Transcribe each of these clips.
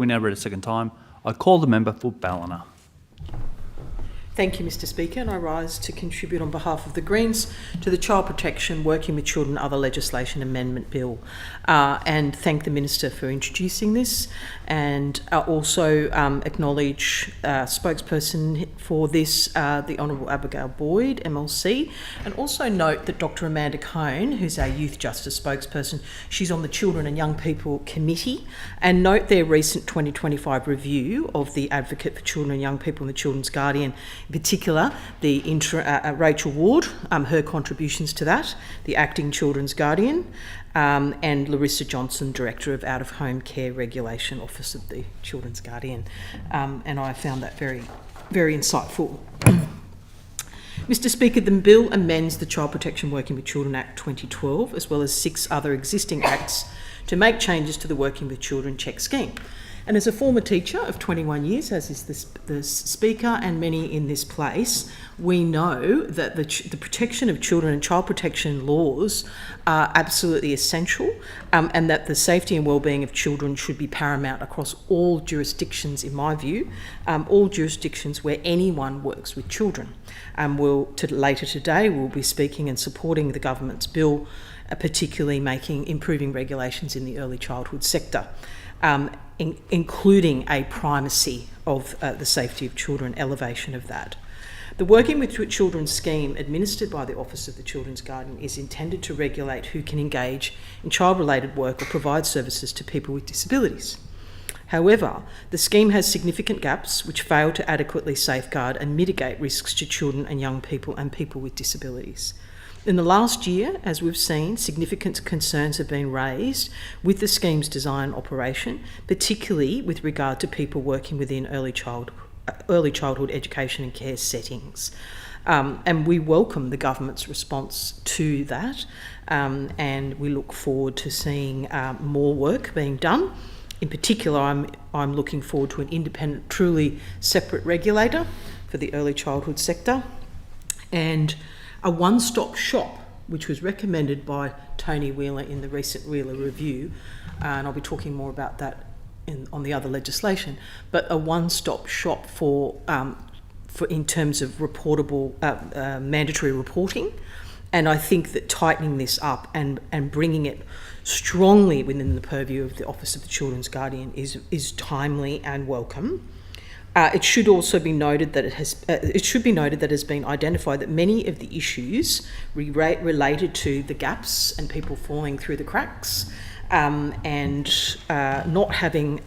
We now read a second time. I call the member for Ballina. Thank you, Mr Speaker, and I rise to contribute on behalf of the Greens to the Child Protection Working with Children Other Legislation Amendment Bill, and thank the Minister for introducing this, and also acknowledge spokesperson for this, the Honourable Abigail Boyd, MLC, and also note that Dr Amanda Cone, who's our Youth Justice spokesperson, she's on the Children and Young People Committee, and note their recent 2025 review of the Advocate for Children and Young People and the Children's Guardian, in particular the Rachel Ward, her contributions to that, the Acting Children's Guardian, and Larissa Johnson, Director of Out of Home Care Regulation, Office of the Children's Guardian, and I found that very, very insightful. Mr Speaker, the bill amends the Child Protection Working with Children Act 2012, as well as 6 other existing acts to make changes to the Working with Children check scheme. And as a former teacher of 21 years, as is the Speaker and many in this place, we know that the protection of children and child protection laws are absolutely essential, and that the safety and wellbeing of children should be paramount across all jurisdictions, in my view, all jurisdictions where anyone works with children. Later today, we'll be speaking and supporting the government's bill, particularly improving regulations in the early childhood sector. Including a primacy of the safety of children, elevation of that. The Working with Children scheme administered by the Office of the Children's Guardian is intended to regulate who can engage in child-related work or provide services to people with disabilities. However, the scheme has significant gaps which fail to adequately safeguard and mitigate risks to children and young people and people with disabilities. In the last year, as we've seen, significant concerns have been raised with the scheme's design and operation, particularly with regard to people working within early childhood education and care settings. And we welcome the government's response to that, and we look forward to seeing more work being done. In particular, I'm looking forward to an independent, truly separate regulator for the early childhood sector, and a one-stop shop, which was recommended by Tony Wheeler in the recent Wheeler review, and I'll be talking more about that on the other legislation, but a one-stop shop for in terms of reportable, mandatory reporting. And I think that tightening this up and bringing it strongly within the purview of the Office of the Children's Guardian is timely and welcome. It should also be noted that it has been identified that many of the issues related to the gaps and people falling through the cracks, and not having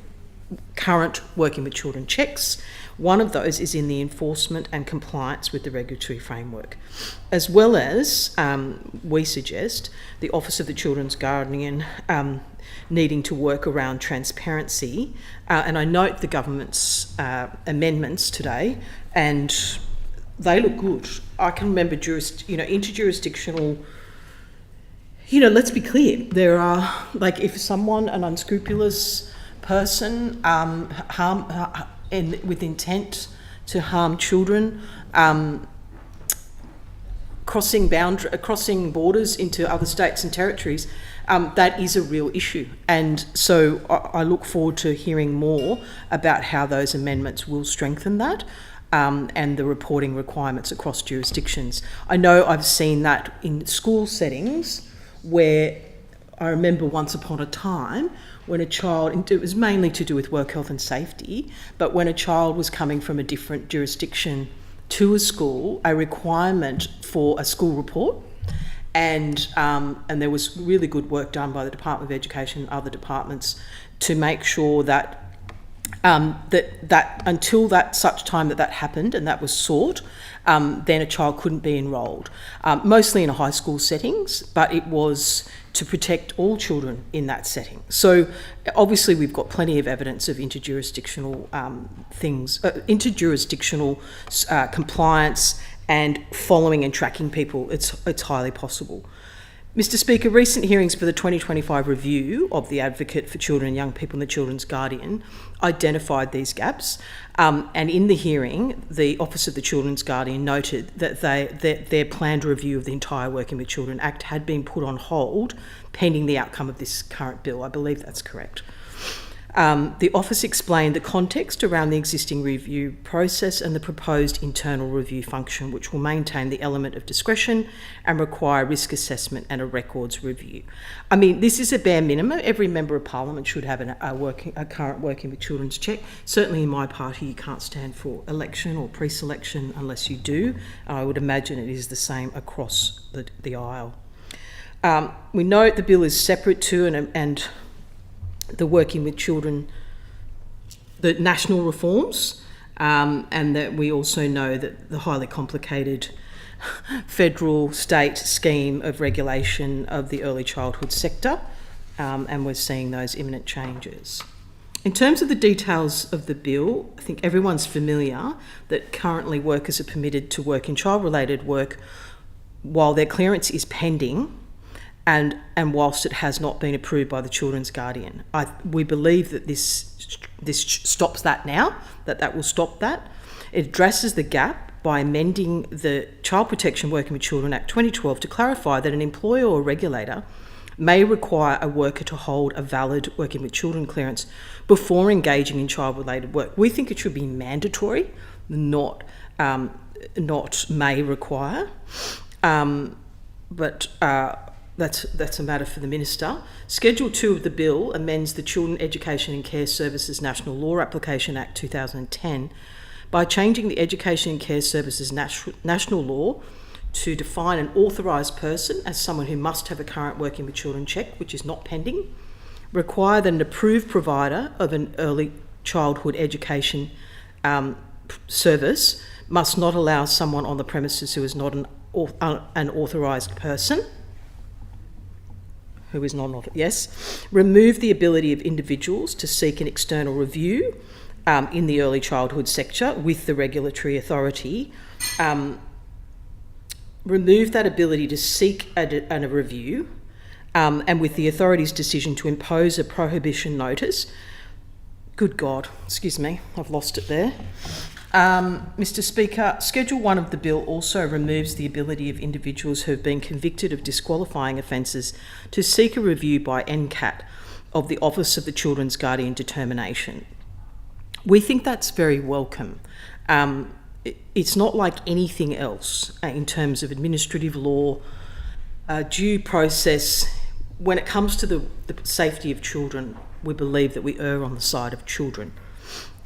current Working with Children checks. One of those is in the enforcement and compliance with the regulatory framework, as well as, we suggest, the Office of the Children's Guardian needing to work around transparency. And I note the government's amendments today, and they look good. I can remember interjurisdictional, let's be clear, there are, like, if someone, an unscrupulous person, with intent to harm children, crossing borders into other states and territories, that is a real issue. And so I look forward to hearing more about how those amendments will strengthen that, and the reporting requirements across jurisdictions. I know I've seen that in school settings where I remember once upon a time when a child, it was mainly to do with work health and safety, but when a child was coming from a different jurisdiction to a school, a requirement for a school report, and there was really good work done by the Department of Education and other departments to make sure that that until that such time that happened and that was sought, then a child couldn't be enrolled, mostly in high school settings, but it was to protect all children in that setting. So obviously we've got plenty of evidence of interjurisdictional compliance and following and tracking people. It's highly possible. Mr Speaker, recent hearings for the 2025 review of the Advocate for Children and Young People and the Children's Guardian identified these gaps, and in the hearing, the Office of the Children's Guardian noted that their planned review of the entire Working with Children Act had been put on hold pending the outcome of this current bill. I believe that's correct. The office explained the context around the existing review process and the proposed internal review function, which will maintain the element of discretion and require risk assessment and a records review. I mean, this is a bare minimum. Every member of Parliament should have a current working with children's check. Certainly in my party, you can't stand for election or pre-selection unless you do. I would imagine it is the same across the aisle. We note the bill is separate to and the working with children, the national reforms, and that we also know that the highly complicated federal state scheme of regulation of the early childhood sector, and we're seeing those imminent changes. In terms of the details of the bill, I think everyone's familiar that currently workers are permitted to work in child-related work while their clearance is pending and whilst it has not been approved by the children's guardian. We believe that this stops that now, that will stop that. It addresses the gap by amending the Child Protection Working with Children Act 2012 to clarify that an employer or regulator may require a worker to hold a valid working with children clearance before engaging in child-related work. We think it should be mandatory, not may require, but that's a matter for the Minister. Schedule 2 of the bill amends the Children Education and Care Services National Law Application Act 2010 by changing the Education and Care Services National Law to define an authorised person as someone who must have a current working with children check, which is not pending, require that an approved provider of an early childhood education service must not allow someone on the premises who is not an authorised person, remove the ability of individuals to seek an external review in the early childhood sector with the regulatory authority, remove that ability to seek a review, and with the authority's decision to impose a prohibition notice. Good God, excuse me, I've lost it there. Mr. Speaker, Schedule 1 of the bill also removes the ability of individuals who have been convicted of disqualifying offences to seek a review by NCAT of the Office of the Children's Guardian determination. We think that's very welcome. It's not like anything else in terms of administrative law, due process. When it comes to the safety of children, we believe that we err on the side of children.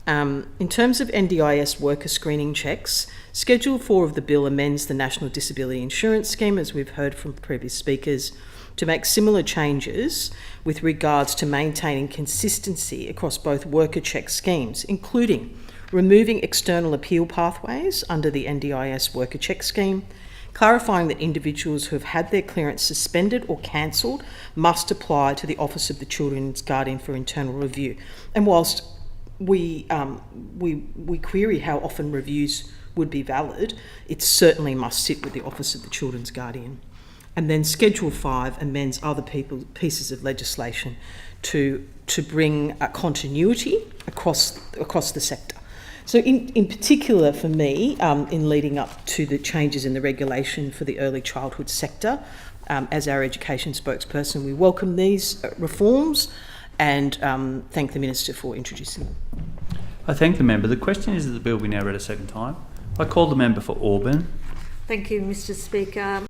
In terms of NDIS worker screening checks, Schedule 4 of the bill amends the National Disability Insurance Scheme, as we've heard from previous speakers, to make similar changes with regards to maintaining consistency across both worker check schemes, including removing external appeal pathways under the NDIS worker check scheme, clarifying that individuals who have had their clearance suspended or cancelled must apply to the Office of the Children's Guardian for internal review. And whilst we query how often reviews would be valid, it certainly must sit with the Office of the Children's Guardian. And then Schedule 5 amends other pieces of legislation to bring a continuity across the sector. So in particular for me, in leading up to the changes in the regulation for the early childhood sector, as our education spokesperson, we welcome these reforms and thank the Minister for introducing them. I thank the member. The question is that the bill be now read a second time. I call the member for Auburn. Thank you, Mr. Speaker.